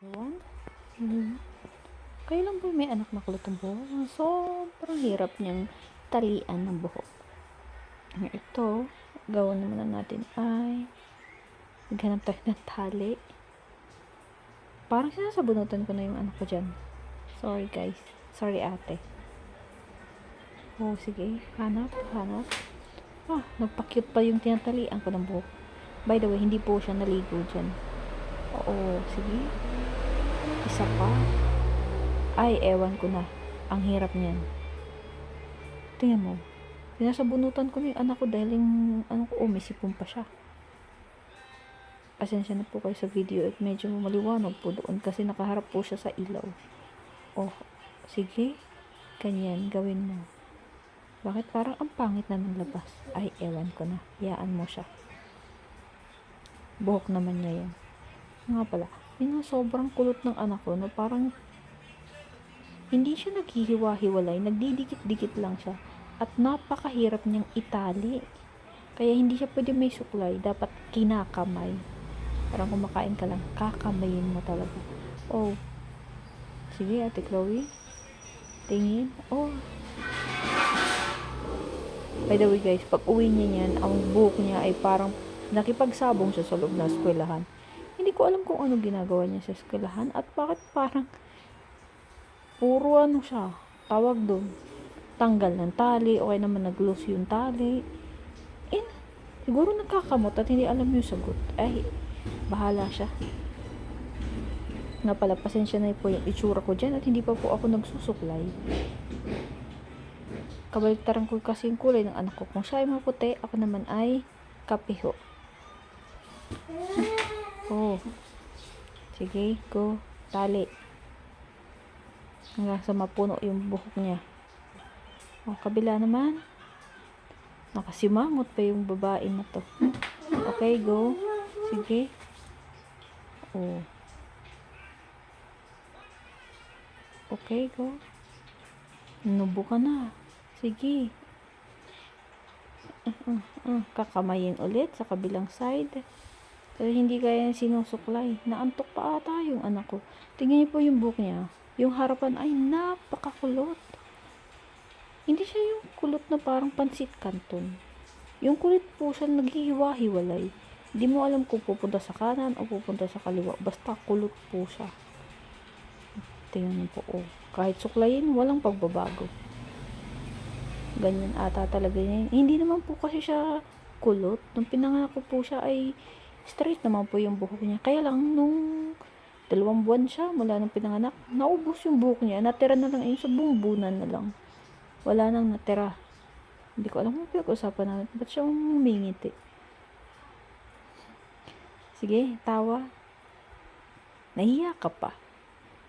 Ewan. Hmm. Kayo lang ba may anak na kulot ang buhok? Sobrang hirap niyang talian ng buhok. Ito, gawin naman natin ay maghanap tayo ng tali. Parang sinasabunutan ko na yung anak ko dyan. Sorry guys. Sorry ate. Oh, sige. Hanap. Nagpa-cute pa yung tinatalian ko ng buhok. By the way, hindi po siya naligo dyan. Oo, sige. Isa pa. Ay, ewan ko na. Ang hirap niyan. Tingnan mo. Pinasabunutan ko na yung anak ko dahil yung ano ko, may sipon pa siya. Pasensya na po kayo sa video at medyo maliwanag po doon kasi nakaharap po siya sa ilaw. Oh, sige. Ganyan, gawin mo. Bakit parang ang pangit na ng labas? Ay, ewan ko na. Hayaan mo siya. Buhok naman niya yan. Nga pala, yun nga sobrang kulot ng anak ko, no? Parang hindi siya naghihiwa-hiwalay, nagdidikit-dikit lang siya. At napakahirap niyang itali. Kaya hindi siya pwede may suklay, dapat kinakamay. Parang kumakain ka lang, kakamayin mo talaga. Oh, sige ate Chloe. Tingin. Oh. By the way guys, pag uwi niya niyan, ang buhok niya ay parang nakipagsabong siya sa loob ng eskwelahan. Hindi ko alam kung ano ginagawa niya sa eskwelahan at bakit parang puro ano siya, tawag doon, tanggal ng tali, o kaya naman nag-loose yung tali. Siguro nagkakamot at hindi alam yung sagot. Ay, bahala siya. Nga pala, pasensya na po yung itsura ko dyan at hindi pa po ako nagsusuklay. Kabaliktaran ko kasi yung kulay ng anak ko. Kung siya ay maputi, ako naman ay kapiho. Oh. Sige, go. Tali. Hanggang sa mapuno yung buhok niya. O, kabila naman. Nakasimangot pa yung babae na to. Okay, go. Sige. O. Okay, go. Nubo ka na. Sige. Kakamayin ulit sa kabilang side. Pero hindi kaya sinusuklay. Naantok pa ata yung anak ko. Tingnan niyo po yung buhok niya. Yung harapan ay napakakulot. Hindi siya yung kulot na parang pansit canton. Yung kulot po siya naghihiwa-hiwalay. Hindi mo alam kung pupunta sa kanan o pupunta sa kaliwa. Basta kulot po siya. Tingnan niyo po. Oh. Kahit suklayin, walang pagbabago. Ganyan ata talaga niya. Hindi naman po kasi siya kulot. Nung pinanganak ko po siya ay straight naman po yung buhok niya. Kaya lang nung 2 buwan siya mula nung pinanganak, naubos yung buhok niya. Natira na lang yun sa bumbunan na lang. Wala nang natira. Hindi ko alam kung pinag-usapan natin. Ba't siya umingiti? Sige, tawa. Nahiya ka pa.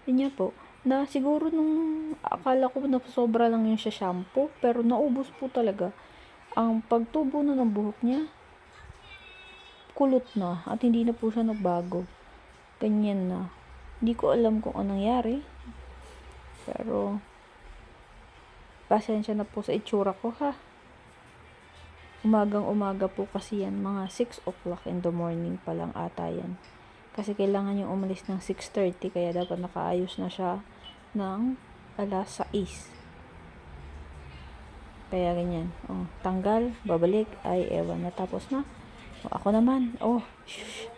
Yun niya po. Na siguro nung akala ko na sobra lang yung siya shampoo, pero naubos po talaga. Ang pagtubo na ng buhok niya, kulot na at hindi na po siya nagbago. Ganyan na. Hindi ko alam kung anong nangyari. Pero pasensya na po sa itsura ko ha. Umagang-umaga po kasi yan. Mga 6 o'clock in the morning pa lang ata yan. Kasi kailangan yung umalis ng 6:30 kaya dapat nakaayos na siya ng 6:00. Kaya ganyan. Oh, tanggal, babalik, ay ewan na tapos na. O, ako naman. Oh, shh.